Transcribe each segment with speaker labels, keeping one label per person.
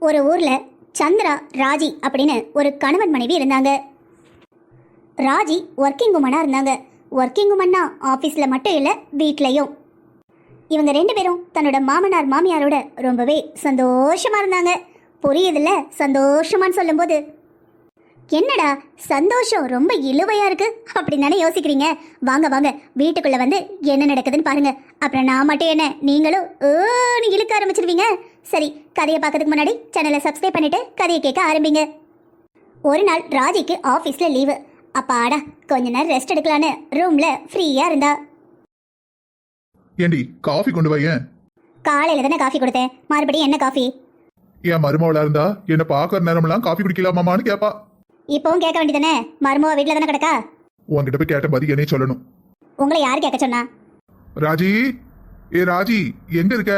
Speaker 1: ஒரு ஊர்ல சந்திரா ராஜி அப்படின்னு ஒரு கணவன் மனைவி இருந்தாங்க. ராஜி ஒர்க்கிங் உமனா இருந்தாங்க. ஒர்க்கிங் உமன்னா ஆஃபீஸில் மட்டும் இல்லை, வீட்லையும். இவங்க ரெண்டு பேரும் தன்னோட மாமனார் மாமியாரோட ரொம்பவே சந்தோஷமா இருந்தாங்க. புரியுதுல்ல சந்தோஷமான்னு சொல்லும்போது? என்னடா சந்தோஷம் ரொம்ப இழுவையா இருக்கு அப்படின்னு தானே யோசிக்கிறீங்க. வாங்க வாங்க வீட்டுக்குள்ள வந்து என்ன நடக்குதுன்னு பாருங்க. அப்புறம் நான் மட்டும் என்ன நீங்களும் இழுக்க ஆரம்பிச்சிருவீங்க. சரி, கதையை பார்க்கறதுக்கு முன்னாடி சேனலை சப்ஸ்கிரைப் பண்ணிட்டு கதையை கேட்க ஆரம்பிங்க. ஒரு நாள் ராஜிக்கு ஆஃபீஸ்ல லீவு. அப்பாடா கொஞ்ச நேரம் ரெஸ்ட் எடுக்கலான்னு ரூம்ல ஃப்ரீயா இருந்தா.
Speaker 2: ஏண்டி காஃபி கொண்டு வை.
Speaker 1: காலையில தானே காஃபி கொடுத்தேன், மறுபடியும் என்ன காஃபி?
Speaker 2: என் மருமவளா இருந்தா என்ன பாக்குற நேரமெல்லாம் காஃபி குடிக்கலாமான்னு கேப்பா.
Speaker 1: இப்பவும் கேட்க வேண்டியதானே, மருமவ வீட்டுல தானே கிடக்கா.
Speaker 2: உன்கிட்ட போய் கேட்ட பதில் என்னையும் சொல்லணும்.
Speaker 1: உங்களை யாரு கேட்க சொன்னா?
Speaker 2: ராஜி, ராஜி எங்க இருக்க?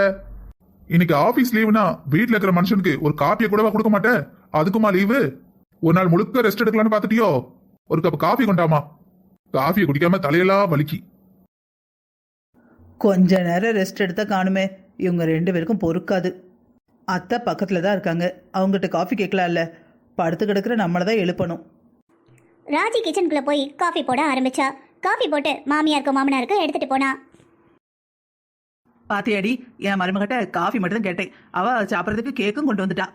Speaker 2: இன்னைக்கு ஆபீஸ் லீவுனா வீட்டுல இருக்கிற மனுஷனுக்கு ஒரு காப்பியை கூடவா கொடுக்க மாட்டேன்? அதுக்குமா லீவு? ஒரு நாள் முழுக்க ரெஸ்ட் எடுக்கலான்னு பாத்துட்டியோ? ஒரு கப் காஃபி கொண்டாமா. காஃபியை குடிக்காம தலையெல்லாம் வலிக்கி.
Speaker 3: கொஞ்ச நேரம் ரெஸ்ட் எடுத்தா காணுமே, இவங்க ரெண்டு பேருக்கும் பொறுக்காது. அத்தை பக்கத்துல தான் இருக்காங்க, அவங்ககிட்ட காஃபி கேட்கலாம்ல. படுத்து கிடக்குற நம்மளை தான் எழுப்பணும்.
Speaker 1: ராஜி கிச்சனுக்குள்ள போய் காஃபி போட ஆரம்பிச்சா. காஃபி போட்டு மாமியாருக்கும் மாமனாருக்கும் எடுத்துட்டு போனா.
Speaker 3: பாத்தியாடி, என் மருமகிட்ட காஃபி மட்டும் தான் கேட்டேன், அவ சாப்பிட்றதுக்கு கேக்கும் கொண்டு வந்துட்டா.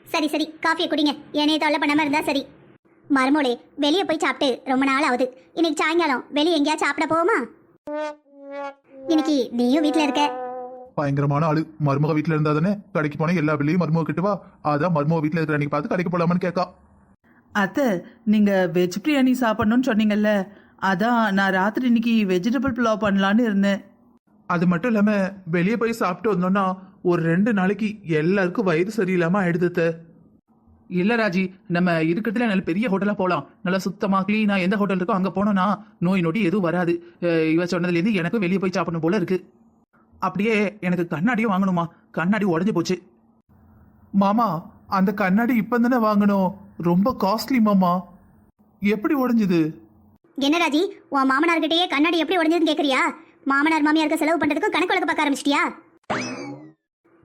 Speaker 1: சரி சரி, காஃபியை குடிங்க, என்னைய தொல்லை பண்ணாம இருந்தா சரி. மருமோளே, வெளியே போய் சாப்பிட்டு ரொம்ப நாள் ஆகுது. இன்னைக்கு சாயங்காலம் வெளியே எங்கேயா சாப்பிட போவோமா? இன்னைக்கு நீயும் வீட்டுல இருக்க.
Speaker 2: பயங்கரமான ஆளு. மருமக வீட்டுல இருந்தா தானே கடைக்கு போன எல்லா பிள்ளையும் மருமக கிட்ட வா. அதான் மருமக வீட்டுல இருக்கிற அன்னைக்கு பார்த்து கடைக்கு போலாமான்னு கேட்கா.
Speaker 3: அத்தை, நீங்க வெஜ் பிரியாணி சாப்பிடணும்னு சொன்னீங்கல்ல, அதான் நான் ராத்திரி இன்னைக்கு வெஜிடபிள் புலாவ் பண்ணலான்னு இருந்தேன்.
Speaker 4: அது மட்டும் இல்லாம வெளியே போய் சாப்பிட்டு வந்தோம்னா ஒரு 2 நாளைக்கு எல்லாருக்கும் வயிறு சரியில்லாம ஆயிடுது. இல்ல ராஜி, நம்ம இருக்கிறதுல நல்ல பெரிய ஹோட்டலா போலாம். நல்லா சுத்தமா கிளீனா எந்த ஹோட்டல் இருக்கோ அங்க போனோம்னா நோய் நொடி எதுவும் வராது. இவ சொன்னதுல இருந்து எனக்கும் வெளியே போய் சாப்பிடணும் போல இருக்கு. அப்படியே எனக்கு கண்ணாடியும் வாங்கணுமா, கண்ணாடி உடஞ்சு போச்சு. மாமா, அந்த கண்ணாடி இப்ப தானே வாங்கணும், ரொம்ப காஸ்ட்லி மாமா. எப்படி உடஞ்சது?
Speaker 1: என்ன ராஜி, உன் மாமனார்கிட்டயே கண்ணாடி எப்படி உடஞ்சதுன்னு கேக்குறியா? மாமனார் மாமியாருக்கு செலவு பண்றதுக்கும் கணக்கு வழக்கு பார்க்க ஆரம்பிச்சிட்டியா?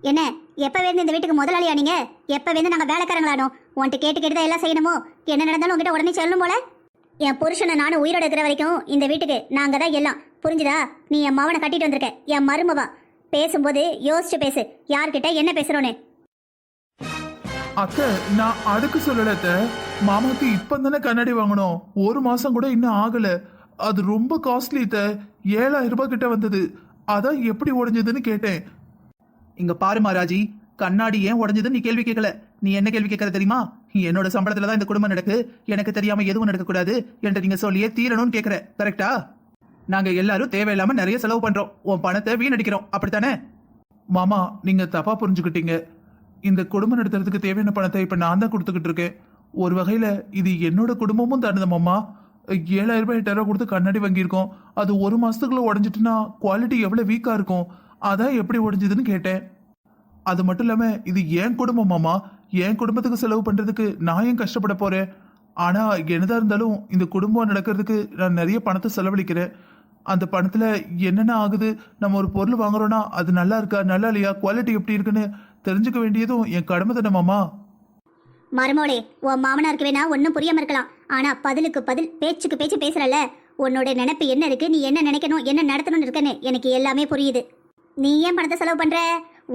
Speaker 1: என்ன எப்ப வேந்து இந்த வீட்டுக்கு முதலாளியா நீங்க? எப்ப வேந்து நாங்க வேலைக்காரங்களானோ? உன்ட்டு கேட்டு கேட்டுதான் எல்லாம் செய்யணுமோ? என்ன நடந்தாலும் உங்ககிட்ட உடனே சொல்லணும் போல. என் புருஷனை நானும் உயிரோட இருக்கிற வரைக்கும் இந்த வீட்டுக்கு நாங்க தான் எல்லாம், புரிஞ்சுதா? நீ என் மாவனை கட்டிட்டு வந்திருக்க, என் மருமவா. பேசும்போது யோசிச்சு பேசு, யார்கிட்ட என்ன பேசுறோன்னு.
Speaker 4: அத்தை, நான் அதுக்கு சொல்லல அத்தை. மாமாக்கு இப்ப தானே கண்ணாடி வாங்கணும், 1 மாசம் கூட இன்னும் ஆகல. அது ரொம்ப காஸ்ட்லி அத்தை. 7,000 ரூபாய் கிட்ட வந்தது. அதான் எப்படி உடைஞ்சதுன்னு கேட்டேன்.
Speaker 3: இங்க பாருமா ராஜி, கண்ணாடி ஏன் உடஞ்சதுன்னு நீ கேள்வி கேட்கல. நீ என்ன கேள்வி கேட்கற தெரியுமா? என்னோட சம்பளத்துல தான் இந்த குடும்பம் நடக்கு, எனக்கு தெரியாம எதுவும் நடக்க கூடாது என்று நீங்க சொல்லியே தீரணும்னு கேட்கற. கரெக்டா? நாங்க எல்லாரும் தேவையில்லாம நிறைய செலவு பண்றோம், உன் பணத்தை வீணடிக்கிறோம், அப்படித்தானே?
Speaker 4: மாமா, நீங்க தப்பா புரிஞ்சுக்கிட்டீங்க. இந்த குடும்பம் நடத்துறதுக்கு தேவையான பணத்தை இப்ப நான் தான் கொடுத்துக்கிட்டு இருக்கேன். ஒரு வகையில இது என்னோட குடும்பமும் தானே மாமா. 7,000 ரூபாய் 8,000 ரூபாய் கொடுத்து கண்ணாடி வாங்கியிருக்கோம். அது 1 மாசத்துக்குள்ள உடஞ்சிட்டுனா குவாலிட்டி எவ்வளவு வீக்கா இருக்கும். அதான் எப்படி உடைஞ்சதுன்னு கேட்டேன். அது மட்டும் இல்லாம இது என் குடும்பம் மாமா. என் குடும்பத்துக்கு செலவு பண்றதுக்கு நான் ஏன் கஷ்டப்பட போறேன்? ஆனா என்னதான் இருந்தாலும் இந்த குடும்பம் நடக்கிறதுக்கு நான் நிறைய பணத்தை செலவழிக்கிறேன். அந்த பணத்துல என்னென்ன ஆகுது, நம்ம ஒரு பொருள் வாங்குறோம்னா அது நல்லா இருக்கா நல்லா இல்லையா, குவாலிட்டி எப்படி இருக்குன்னு தெரிஞ்சுக்க வேண்டியதும் என் கடமை தானே மாமா.
Speaker 1: மருமோளே, உன் மாமனாருக்கு வேணா ஒன்னும் புரியாம இருக்கலாம், ஆனா பதிலுக்கு பதில் பேச்சுக்கு பேச்சு பேசுறல. உன்னோட நினைப்பு என்ன இருக்கு, நீ என்ன நினைக்கணும், என்ன நடத்தணும்னு இருக்கன்னு எனக்கு எல்லாமே புரியுது. நீ ஏன் பணத்தை செலவு பண்ற?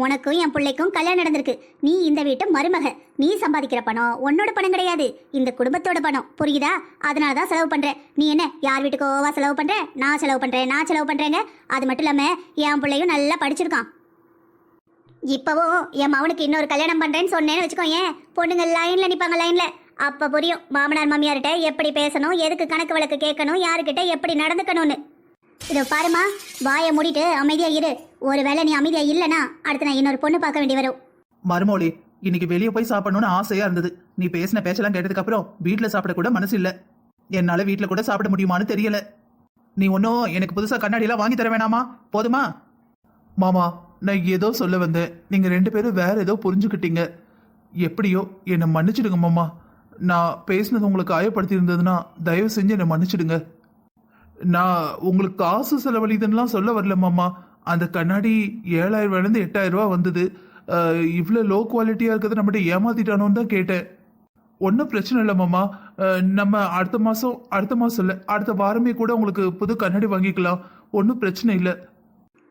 Speaker 1: உனக்கும் என் பிள்ளைக்கும் கல்யாணம் நடந்திருக்கு. நீ இந்த வீட்டு மருமக. நீ சம்பாதிக்கிற பணம் உன்னோட பணம் கிடையாது, இந்த குடும்பத்தோட பணம், புரியுதா? அதனாலதான் செலவு பண்ற. நீ என்ன யார் வீட்டுக்கோவா செலவு பண்ற? நான் செலவு பண்றேங்க. அது மட்டும் இல்லாம என் பிள்ளையும் நல்லா படிச்சிருக்கான். இப்பவும் என் மவனுக்கு இன்னொரு கல்யாணம் பண்றேன்னு சொன்னேன்னு வச்சுக்கோ, ஏன் பொண்ணுங்க லைன்ல நிப்பாங்க, லைன்ல. அப்ப புரியும் மாமனார் மாமியார்கிட்ட எப்படி பேசணும், எதுக்கு கணக்கு வழக்கு கேட்கணும், யாருக்கிட்ட எப்படி நடந்துக்கணும்னு. இதோ பாருமா, வாயை மூடிட்டு அமைதியா இரு. ஒருவேளை நீ அமைதியா இல்லனா அடுத்து நான் இன்னொரு பொண்ணு பார்க்க வேண்டி வரும்.
Speaker 3: மருமோளே, இன்னைக்கு வெளியே போய் சாப்பிடணும்னு ஆசையா இருந்தது. நீ பேசின பேச்செல்லாம் கேட்டதுக்கு அப்புறம் வீட்டுல சாப்பிட கூட மனசு இல்ல. என்னால வீட்டுல கூட சாப்பிட முடியுமான்னு தெரியல. நீ ஒன்னும் எனக்கு புதுசா கண்ணாடி எல்லாம் வாங்கி தர வேணாமா, போதுமா?
Speaker 4: மாமா, நான் ஏதோ சொல்ல வந்தேன், நீங்க 2 பேரும் வேற ஏதோ புரிஞ்சுக்கிட்டீங்க. எப்படியோ என்னை மன்னிச்சிடுங்க மாமா. நான் பேசினது உங்களுக்கு காயப்படுத்தி இருந்ததுன்னா தயவு செஞ்சு என்னை மன்னிச்சிடுங்க. நான் உங்களுக்கு காசு செலவழிதுன்னெலாம் சொல்ல வரல மாமா. அந்த கண்ணாடி 7,000 ரூபாயிலேருந்து 8,000 ரூபா வந்தது. இவ்வளோ லோ குவாலிட்டியா இருக்கிறது நம்மகிட்ட ஏமாத்திட்டானோன்னு தான் கேட்டேன். ஒன்றும் பிரச்சனை இல்லை மாமா. நம்ம அடுத்த மாசம் இல்லை, அடுத்த வாரமே கூட உங்களுக்கு புது கண்ணாடி வாங்கிக்கலாம். ஒன்றும் பிரச்சனை இல்லை.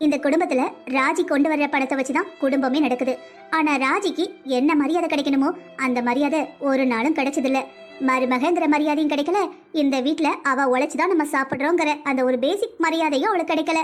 Speaker 1: இந்த குடும்பத்துல ராஜி கொண்டு வர்ற பணத்தை வச்சுதான் குடும்பமே நடக்குது. ஆனா ராஜிக்கு என்ன மரியாதை கிடைக்கணுமோ அந்த மரியாதை ஒரு நாளும் கிடைச்சதில்ல. மருமகங்கிற மரியாதையும் கிடைக்கல. இந்த வீட்ல அவ உழைச்சுதான் நம்ம சாப்பிடுறோங்கிற அந்த ஒரு பேசிக் மரியாதையும் அவளுக்கு கிடைக்கல.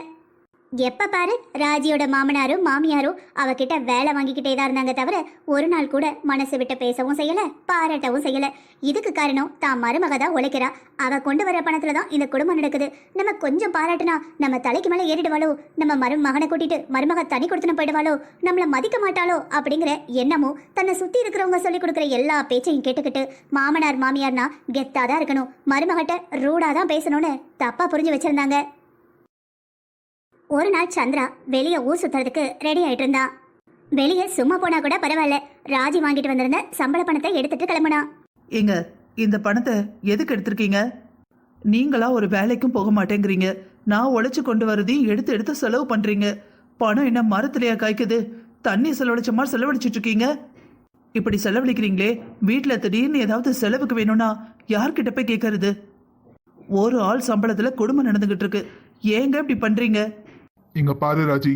Speaker 1: எப்ப பாரு ராஜியோட மாமனாரும் மாமியாரும் அவகிட்ட வேலை வாங்கிக்கிட்டே தான் இருந்தாங்க தவிர ஒரு நாள் கூட மனசு விட்டு பேசவும் செய்யல, பாராட்டவும் செய்யல. இதுக்கு காரணம் தான் மருமக தான் உழைக்கிறா. அவ கொண்டு வர பணத்துல தான் இந்த குடும்பம் நடக்குது. நம்ம கொஞ்சம் பாராட்டுனா நம்ம தலைக்கு மேல ஏறிடுவாளோ, நம்ம மருமகனை கூட்டிட்டு மருமக தனி கொடுத்துன போயிடுவாளோ, நம்மள மதிக்க மாட்டாளோ அப்படிங்கிற எண்ணமும் தன்னை சுத்தி இருக்கிறவங்க சொல்லி கொடுக்குற எல்லா பேச்சையும் கேட்டுக்கிட்டு மாமனார் மாமியார்னா கெத்தாதான் இருக்கணும், மருமகிட்ட ரூடாதான் பேசணும்னு தப்பா புரிஞ்சு வச்சிருந்தாங்க. ஒரு நாள் சந்திரா வெளியே ஊர் சுத்துறதுக்கு ரெடி ஆயிட்டு இருந்தா. வெளியே சும்மா போனா கூட பரவாயில்ல, ராஜி வாங்கிட்டு வந்திருந்த சம்பள பணத்தை எடுத்துட்டு கிளம்புனா.
Speaker 3: ஏங்க, இந்த பணத்தை எதுக்கு எடுத்திருக்கீங்க? நீங்களா ஒரு வேலைக்கும் போக மாட்டேங்கிறீங்க, நான் உழைச்சு கொண்டு வரதையும் எடுத்து எடுத்து செலவு பண்றீங்க. பணம் என்ன மரத்துலையா காய்க்குது? தண்ணி செலவழிச்ச மாதிரி செலவழிச்சிட்டு இருக்கீங்க. இப்படி செலவழிக்கிறீங்களே, வீட்டில் திடீர்னு ஏதாவது செலவுக்கு வேணும்னா யார்கிட்ட போய் கேட்கறது? ஒரு ஆள் சம்பளத்துல குடும்பம் நடந்துகிட்டு இருக்கு, ஏங்க இப்படி பண்றீங்க?
Speaker 2: இங்க பாரு ராஜி,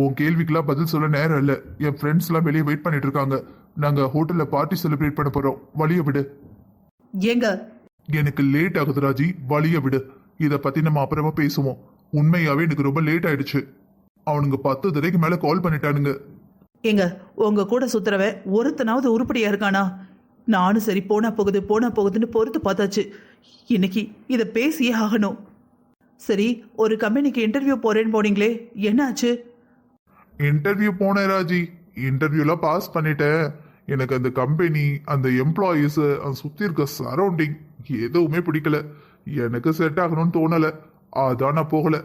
Speaker 2: உன் கேள்விக்கெல்லாம் பதில் சொல்ல நேரம் இல்லை. என் ஃப்ரெண்ட்ஸ் எல்லாம் வெளியே வெயிட் பண்ணிட்டு இருக்காங்க. நாங்க ஹோட்டல்ல பார்ட்டி செலிப்ரேட் பண்ண போறோம். வழிய விடு.
Speaker 3: ஏங்க,
Speaker 2: எனக்கு லேட் ஆகுது ராஜி, வழிய விடு. இத பத்தி நம்ம அப்புறமா பேசுவோம். உண்மையாவே எனக்கு ரொம்ப லேட் ஆயிடுச்சு. அவனுங்க 10 தடவைக்கு மேல கால் பண்ணிட்டானுங்க.
Speaker 3: ஏங்க, உங்க கூட சுத்துறவன் ஒருத்தனாவது உருப்படியா இருக்கானா? நானும் சரி போனா போகுதுன்னு பொறுத்து பார்த்தாச்சு. இன்னைக்கு இதை பேசியே ஆகணும். சரி, ஒரு கம்பெனிக்கு இன்டர்வியூ போறேன்னு போனீங்களே, என்னாச்சு?
Speaker 2: இன்டர்வியூ போனேன் ராஜி. இன்டர்வியூல பாஸ் பண்ணிட்டேன். எனக்கு அந்த கம்பெனி, அந்த எம்ப்ளாயீஸ், சுத்தி இருக்க சரௌண்டிங் எதுவுமே பிடிக்கல. எனக்கு செட் ஆகணும்னு தோணல. அதான் நான் போகல.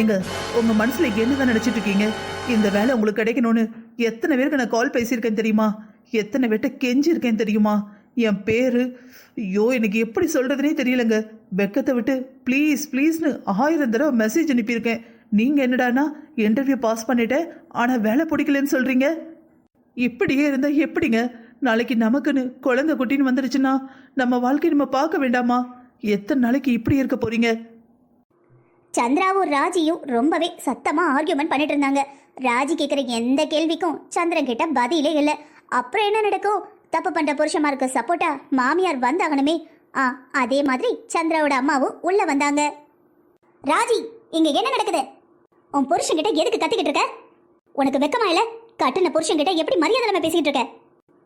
Speaker 3: ஏங்க, உங்க மனசுல என்னதான் நினைச்சிட்டு இருக்கீங்க? இந்த வேலை உங்களுக்கு கிடைக்கணும்னு எத்தனை பேருக்கு நான் கால் பேசியிருக்கேன் தெரியுமா? எத்தனை பேர்ட்ட கெஞ்சி இருக்கேன் தெரியுமா? என் பேரு, ஐயோ எனக்கு எப்படி சொல்றதுனே தெரியலங்க. வெக்கத்தை விட்டு ப்ளீஸ் ப்ளீஸ்னு 1000 தடவை மெசேஜ் அனுப்பியிருக்கேன். நீங்க என்னடானா இன்டர்வியூ பாஸ் பண்ணிட்டேன், ஆனா வேலை பிடிக்கலன்னு சொல்றீங்க. இப்படியே இருந்தா எப்படிங்க? நாளைக்கு நமக்குன்னு குழந்தை குட்டின்னு வந்துடுச்சுன்னா நம்ம வாழ்க்கை நம்ம பார்க்க வேண்டாமா? எத்தனை நாளைக்கு இப்படி இருக்க போறீங்க?
Speaker 1: சந்திராவும் ராஜியும் ரொம்பவே சத்தமா ஆர்கியூமெண்ட் பண்ணிட்டு இருந்தாங்க. ராஜி கேட்குற எந்த கேள்விக்கும் சந்திரன் கிட்ட பதிலே இல்லை. அப்புறம் என்ன நடக்கும்? தப்பு பண்ற புருஷமாருக்கு சப்போர்ட்டா மாமியார் வந்தாகணுமே. அதே மாதிரி சந்திராவோட அம்மாவும் உள்ள வந்தாங்க. ராஜி, இங்க என்ன நடக்குது? உன் புருஷன்கிட்ட எதுக்கு கத்திக்கிட்டு இருக்க? உனக்கு வெக்கமா இல்ல? கட்டுன புருஷன்கிட்ட எப்படி மரியாதை நம்ம பேசிக்கிட்டு இருக்க?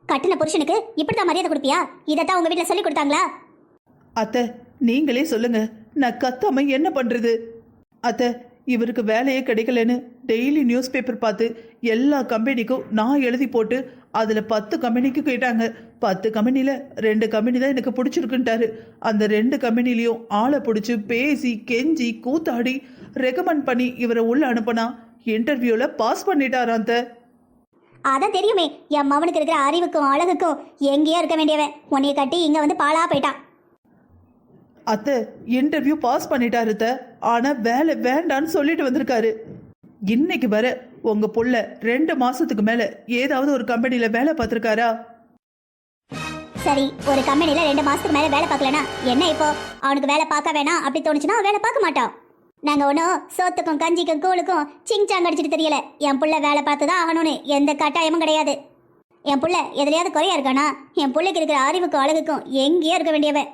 Speaker 1: கட்டுன புருஷனுக்கு இப்படித்தான் மரியாதை கொடுப்பியா? இதைத்தான் உங்க வீட்டுல சொல்லி கொடுத்தாங்களா?
Speaker 3: அத்தை, நீங்களே சொல்லுங்க, நான் கத்தாம என்ன பண்றது? அத்தை, இவருக்கு வேலையே கிடைக்கலன்னு டெய்லி நியூஸ் பேப்பர் பார்த்து எல்லா கம்பெனிக்கும் நான் எழுதி போட்டு அதில் 10 கம்பெனிக்கு கேட்டாங்க. 10 கம்பெனியில் 2 கம்பெனி தான் எனக்கு பிடிச்சிருக்குன்ட்டாரு. அந்த 2 கம்பெனிலையும் ஆளை பிடிச்சி பேசி கெஞ்சி கூத்தாடி ரெக்கமெண்ட் பண்ணி இவரை உள்ள அனுப்பினா இன்டர்வியூவில் பாஸ் பண்ணிட்டாராம்.
Speaker 1: அதான் தெரியுமே, என் மவனுக்கு இருக்கிற அறிவுக்கும் அழகுக்கும் எங்கேயோ இருக்க வேண்டியவன் உன்னைய கட்டி இங்க வந்து பாலா போயிட்டான்.
Speaker 3: அத்தை, இன்டர்வியூ பாஸ் பண்ணிட்டாரு அத்தை, ஆனா வேலை வேண்டான்னு சொல்லிட்டு வந்திருக்காரு. இன்னைக்கு வர உங்க புள்ள 2 மாசத்துக்கு மேல ஏதாவது ஒரு கம்பெனில வேலை பார்த்திருக்காரா?
Speaker 1: சரி, ஒரு கம்பெனில 2 மாசத்துக்கு மேல வேலை பார்க்கலனா என்ன? இப்போ அவனுக்கு வேலை பார்க்க வேணாம் அப்படி தோணுச்சுன்னா வேலை பார்க்க மாட்டான். நாங்க ஒன்றும் சோத்துக்கும் கஞ்சிக்கும் கூழுக்கும் சிங்சாங் அடிச்சுட்டு தெரியல. என் புள்ள வேலை பார்த்து தான் ஆகணும்னு எந்த கட்டாயமும் கிடையாது. என் புள்ள எதுலையாவது குறையா இருக்கானா? என் பிள்ளைக்கு இருக்கிற அறிவுக்கும் அழகுக்கும் எங்கேயோ இருக்க வேண்டியவன்.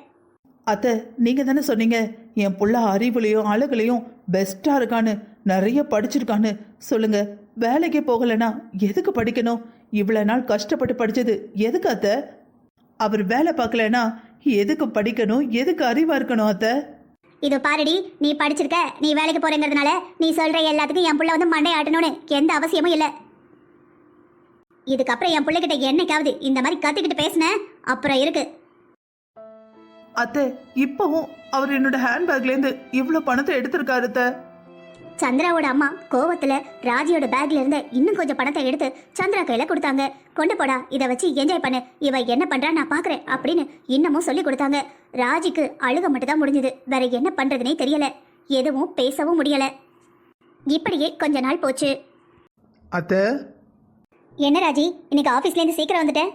Speaker 3: அத்தை, நீங்க தானே சொன்னீங்க என் புள்ள அறிவுலையும் அழகுலையும் பெஸ்டா இருக்கான்னு, நிறைய படிச்சிருக்கான்னு. சொல்லுங்க, வேலைக்கே போகலனா எதுக்கு படிக்கணும்? இவ்வளவு நாள் கஷ்டப்பட்டு படிச்சது எதுக்கு அத்தை? அவர் வேலை பார்க்கலனா எதுக்கு படிக்கணும்? எதுக்கு அறிவா இருக்கணும் அத்தை?
Speaker 1: இது பாருடி, நீ படிச்சிருக்க, நீ வேலைக்கு போறேங்கிறதுனால நீ சொல்ற எல்லாத்துக்கும் என் புள்ள வந்து மண்டை ஆட்டணும்னு எந்த அவசியமும் இல்லை. இதுக்கப்புறம் என் பிள்ளைகிட்ட என்னைக்காவது இந்த மாதிரி கத்திக்கிட்டு பேசின அப்புறம் இருக்கு.
Speaker 3: அத்தை, இப்பவும் அவர் என்னோட ஹேண்ட்பேக்ல இருந்து இவ்வளவு பணத்தை எடுத்திருக்காரு அத்தை.
Speaker 1: சந்திராவோட அம்மா கோவத்துல ராஜியோட பேக்ல இருந்து இன்னும் கொஞ்சம் பணத்தை எடுத்து சந்திரா கையில கொடுத்தாங்க. கொண்டு போடா, இதை வச்சு என்ஜாய் பண்ணு, இவ என்ன பண்றா நான் பாக்குறேன் அப்படின்னு இன்னமும் சொல்லி கொடுத்தாங்க. ராஜிக்கு அழுக மட்டும் தான் முடிஞ்சது, வேற என்ன பண்றதுனே தெரியல. எதுவும் பேசவும் முடியல. இப்படியே கொஞ்ச நாள் போச்சு.
Speaker 3: அத்தை.
Speaker 1: என்ன ராஜி, இன்னைக்கு ஆஃபீஸ்லேருந்து சீக்கிரம் வந்துட்டேன்.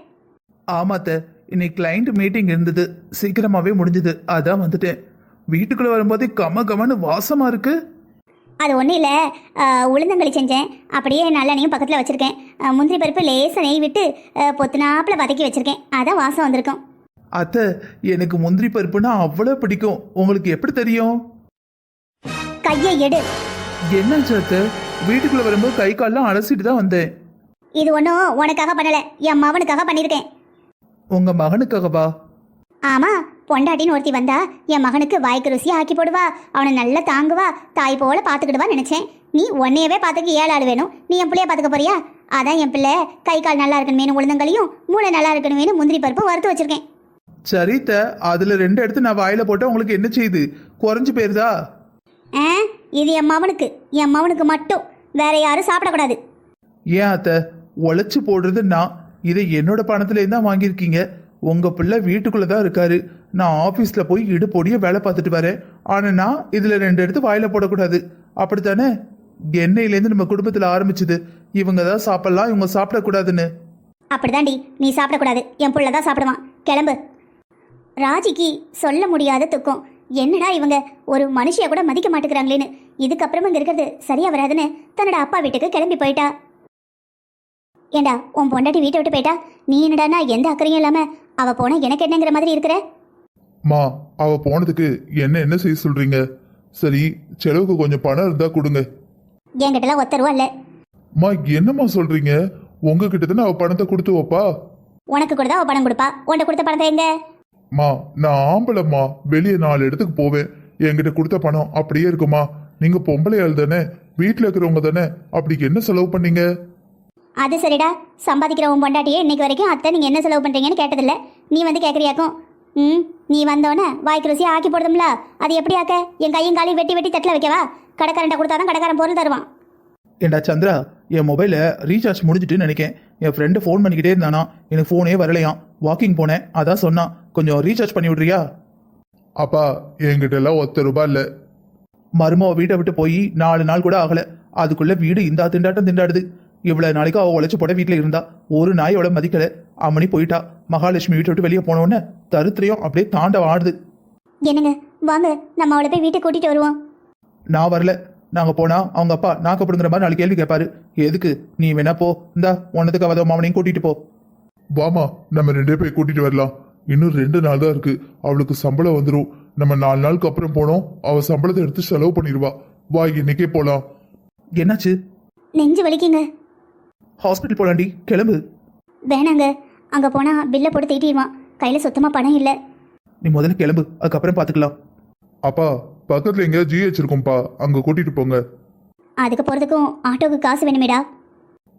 Speaker 3: ஆமா அத்தை, இன்னைக்கு கிளைண்ட் மீட்டிங் இருந்தது, சீக்கிரமாவே முடிஞ்சது, அதான் வந்துட்டேன். வீட்டுக்குள்ள வரும்போதே கமன்னு வாசமா இருக்கு.
Speaker 1: அது ஒன்றும் இல்லை, உளுந்தங்களி செஞ்சேன், அப்படியே நல்லெண்ணையும் பக்கத்தில் வச்சுருக்கேன். முந்திரி பருப்பு லேசாக நெய் விட்டு பொத்துனாப்பில் வதக்கி வச்சுருக்கேன், அதான் வாசம் வந்திருக்கும்.
Speaker 3: அத்தை, எனக்கு முந்திரி பருப்புனா அவ்வளோ பிடிக்கும். உங்களுக்கு எப்படி தெரியும்?
Speaker 1: கையை எடு.
Speaker 3: என்னாச்சு அத்தை? வீட்டுக்குள்ள வரும்போது கை கால்லாம் அலசிட்டு தான் வந்தேன்.
Speaker 1: இது ஒன்றும் உனக்காக பண்ணலை, என் மவனுக்காக பண்ணியிருக்கேன்.
Speaker 3: உங்க மகனுக்காகவா?
Speaker 1: ஆமாம், பொண்டாட்டின்னு ஒருத்தி வந்தா என் மகனுக்கு வாய்க்கு ருசியாக ஆக்கி போடுவா, அவனை நல்லா தாங்குவா, தாய் போல பார்த்துக்கிடுவா நினச்சேன். நீ உன்னையவே பார்த்துக்க 7 ஆள் வேணும், நீ என் பிள்ளைய பார்த்துக்க போறியா? அதான் என் பிள்ளை கை கால் நல்லா இருக்கணுமேனு உளுந்தங்களையும் மூளை நல்லா இருக்கணுமேனு முந்திரி பருப்பு வறுத்து வச்சிருக்கேன்.
Speaker 3: சரித்த, அதுல 2 எடுத்து நான் வாயில போட்டா உங்களுக்கு என்ன செய்யுது? குறைஞ்சு போயிருதா?
Speaker 1: இது என் மவனுக்கு மட்டும், வேற யாரும் சாப்பிடக்கூடாது.
Speaker 3: ஏன் அத்தை, உழைச்சு போடுறது நான், இதை என்னோட பணத்துல தான் வாங்கியிருக்கீங்க. உங்க பிள்ளை வீட்டுக்குள்ள தான் இருக்காரு, நான் ஆபீஸ்ல போய் இடுப்பொடிய வேலை பார்த்துட்டு வரேன். ஆனா நான் இதுல 2 எடுத்து வாயில போடக்கூடாது, அப்படித்தானே? எண்ணெயிலேருந்து நம்ம குடும்பத்துல ஆரம்பிச்சது, இவங்க தான் சாப்பிடலாம், இவங்க சாப்பிடக்கூடாதுன்னு.
Speaker 1: அப்படிதாண்டி, நீ சாப்பிடக்கூடாது, என் புள்ள தான் சாப்பிடுவான். கிளம்பு. ராஜிக்கு சொல்ல முடியாத துக்கம். என்னடா இவங்க ஒரு மனுஷிய கூட மதிக்க மாட்டேங்கிறாங்களேன்னு, இதுக்கப்புறமா இங்க இருக்கிறது சரியா வராதுன்னு தன்னோட அப்பா வீட்டுக்கு கிளம்பி போயிட்டா. ஏண்டா, உன் பொண்டாட்டி வீட்டை விட்டு போயிட்டா, நீ என்னடானா எந்த அக்கறையும் இல்லாம அவ போனா எனக்கு என்னங்கிற மாதிரி இருக்கிற?
Speaker 2: மா, அவ போனதுக்கு என்ன செய்ய சொல்றீங்க? சரி, செலவுக்கு கொஞ்சம் பணம் இருந்தா கொடுங்க.
Speaker 1: என்கிட்டலாம் 1 ரூபா இல்ல.
Speaker 2: மா, என்னம்மா சொல்றீங்க? உங்ககிட்ட தானே அவ பணத்தை கொடுத்து வைப்பா.
Speaker 1: உனக்கு கூட தான் அவ பணம் கொடுப்பா, உன்கிட்ட கொடுத்த பணத்தை எங்க?
Speaker 2: மா, நான் ஆம்பளம்மா, வெளியே 4 இடத்துக்கு போவேன், என்கிட்ட கொடுத்த பணம் அப்படியே இருக்குமா? நீங்க பொம்பளையாள் தானே, வீட்டில் இருக்கிறவங்க தானே, அப்படி என்ன செலவு பண்ணீங்க?
Speaker 1: அது சரிடா, சம்பாதிக்கிற உன் பொண்டாட்டியே இன்னைக்கு வரைக்கும் அத்தை நீங்க என்ன செலவு பண்றீங்கன்னு கேட்டதில்ல. நீ வந்து கேட்குறியாக்கும். நீ வந்தோடனே வாய்க்கு ருசியா ஆக்கி போடுதும்ல, அது எப்படி ஆக்க? என் கையும் காலையும் வெட்டி தட்டில் வைக்கவா? கடைக்காரன்ட்ட கொடுத்தாதான் கடைக்காரன் பொருள் தருவான்.
Speaker 3: ஏண்டா சந்திரா, என் மொபைல ரீசார்ஜ் முடிஞ்சிட்டுன்னு நினைக்கேன். என் ஃப்ரெண்டு ஃபோன் பண்ணிக்கிட்டே இருந்தானா, எனக்கு ஃபோனே வரலையாம். வாக்கிங் போனேன், அதான் சொன்னான், கொஞ்சம் ரீசார்ஜ் பண்ணி விட்றியா?
Speaker 2: அப்பா, என்கிட்ட எல்லாம் 1 ரூபாய் இல்ல.
Speaker 3: மருமவ வீட்டை விட்டு போய் 4 நாள் கூட ஆகல, அதுக்குள்ள வீடு இந்த திண்டாட்டம் திண்டாடுது. இவ்வளவு நாளைக்கு அவ உழைச்சு போட வீட்டுல இருந்தா, ஒரு நாயோட மதிக்கல. அம்மனி போயிட்டா. மகாலட்சுமி வீட்டை விட்டு வெளியே போனோன்னு தருத்திரையும் அப்படியே தாண்ட ஆடுது.
Speaker 1: என்னங்க, வாங்க நம்ம அவளை போய் வீட்டுக்கு கூட்டிட்டு வருவோம்.
Speaker 3: நான் வரல. நாங்க போனா அவங்க அப்பா நாக்கப்படுங்கிற மாதிரி 4 கேள்வி கேட்பாரு. எதுக்கு? நீ வேணா போ, இந்தா உன்னதுக்கு அவத மாமனையும் கூட்டிட்டு போ.
Speaker 2: வாமா, நம்ம 2 போய் கூட்டிட்டு வரலாம். இன்னும் 2 நாள் தான் இருக்கு, அவளுக்கு சம்பளம் வந்துடும். நம்ம 4 நாளுக்கு அப்புறம் போனோம், அவ சம்பளத்தை எடுத்து செலவு பண்ணிடுவா. வா, இன்னைக்கே போலாம்.
Speaker 3: என்னாச்சு?
Speaker 1: நெஞ்சு வலிக்குங்க.
Speaker 3: ஹாஸ்பிட்டல் போலாண்டி, கிளம்பு.
Speaker 1: வேணாங்க, அங்க போனா பில்லை போட்டு தீட்டிடுவான், கையில சுத்தமா பணம் இல்லை.
Speaker 3: நீ முதல்ல கிளம்பு, அதுக்கப்புறம் பாத்துக்கலாம்.
Speaker 2: அப்பா, பக்கத்துல எங்க GH இருக்கும்பா, அங்க கூட்டிட்டு போங்க.
Speaker 1: அதுக்கு போறதுக்கும் ஆட்டோக்கு காசு வேணுமேடா.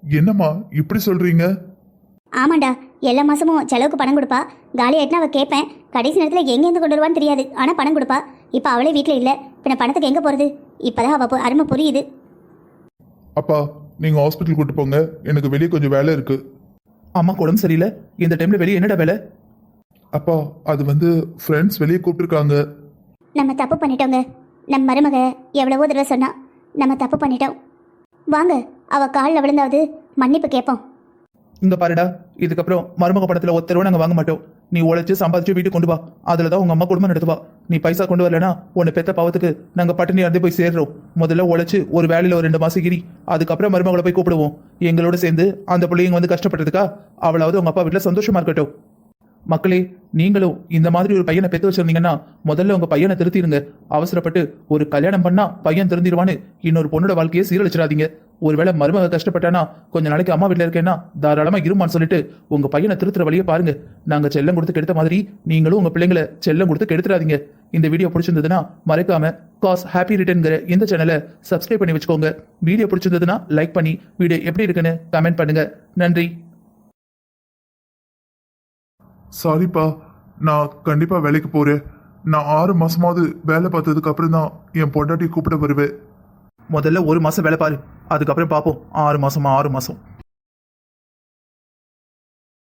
Speaker 2: என்னம்மா இப்படி சொல்றீங்க?
Speaker 1: ஆமாண்டா, எல்லா மாசமும் செலவுக்கு பணம் கொடுப்பா. காலி ஆயிட்டுனா அவ கேட்பேன், கடைசி நேரத்தில் எங்கேருந்து கொண்டு வருவான்னு தெரியாது, ஆனா பணம் கொடுப்பா. இப்போ அவளே வீட்டில் இல்லை, பின்ன பணத்துக்கு எங்க போறது? இப்பதான் அவ அருமை புரியுது.
Speaker 2: அப்பா, நீங்க ஹாஸ்பிட்டல் கூட்டு போங்க, எனக்கு வெளியே கொஞ்சம் வேலை இருக்கு.
Speaker 3: அம்மா உடம்பு சரியில்லை, இந்த டைம்ல வெளியே என்னடா வேலை?
Speaker 2: அப்பா, அது வந்து ஃப்ரெண்ட்ஸ் வெளியே கூப்பிட்டுருக்காங்க.
Speaker 1: நம்ம தப்பு பண்ணிட்டோங்க. நம்ம மருமக எவ்வளவோ தடவை சொன்னா, நம்ம தப்பு பண்ணிட்டோம். வாங்க, அவ காலில் விழுந்தாவது மன்னிப்பு கேட்போம்.
Speaker 3: இங்க பாருடா, இதுக்கப்புறம் மருமக பணத்துல 1 ரூபா நாங்க வாங்க மாட்டோம். நீ உழைச்சு சம்பாதிச்சு வீட்டுக்கு கொண்டு வா, அதுலதான் உங்க அம்மா குடும்பம் நடத்துவா. நீ பைசா கொண்டு வரலனா உன்னை பெத்த பாவத்துக்கு நாங்க பட்டினி இறந்து போய் சேர்றோம். முதல்ல உழைச்சு ஒரு வேலையில ஒரு 2 மாசம் கிரி, அதுக்கப்புறம் மருமகளை போய் கூப்பிடுவோம். எங்களோட சேர்ந்து அந்த பிள்ளைங்க வந்து கஷ்டப்பட்டதுக்கா அவளாவது உங்க அப்பா வீட்டுல சந்தோஷமா இருக்கட்டும். மக்களே, நீங்களும் இந்த மாதிரி ஒரு பையனை பெற்று வச்சிருந்தீங்கன்னா முதல்ல உங்க பையனை திருத்திடுங்க. அவசரப்பட்டு ஒரு கல்யாணம் பண்ணா பையன் திருந்திடுவான்னு இன்னொரு பொண்ணோட வாழ்க்கையை சீரழிச்சிடாதீங்க. ஒருவேளை மருமக கஷ்டப்பட்டானா கொஞ்ச நாளைக்கு அம்மா வீட்டில் இருக்கேன்னா தாராளமா இருமான்னு சொல்லிட்டு உங்க பையனை திருத்துற வழியை பாருங்க. நாங்க செல்லம் கொடுத்து கெடுத்த மாதிரி நீங்களும் உங்க பிள்ளைங்களை செல்லம் கொடுத்து கெடுத்துறாதீங்க. இந்த வீடியோ பிடிச்சிருந்ததுன்னா மறக்காம காஸ் ஹாப்பி ரிட்டர்ன்கிற இந்த சேனலை சப்ஸ்கிரைப் பண்ணி வச்சுக்கோங்க. வீடியோ பிடிச்சிருந்ததுன்னா லைக் பண்ணி வீடியோ எப்படி இருக்குன்னு கமெண்ட் பண்ணுங்க. நன்றி.
Speaker 2: சாரிப்பா, நான் கண்டிப்பா வேலைக்கு போறேன். நான் 6 மாசமாவது வேலை பார்த்ததுக்கு அப்புறம் தான் என் பொண்டாட்டி கூப்பிட வருவேன்.
Speaker 3: முதல்ல 1 மாசம் வேலை பாரு, அதுக்கப்புறம் பார்ப்போம். 6 மாசமா 6 மாசம்.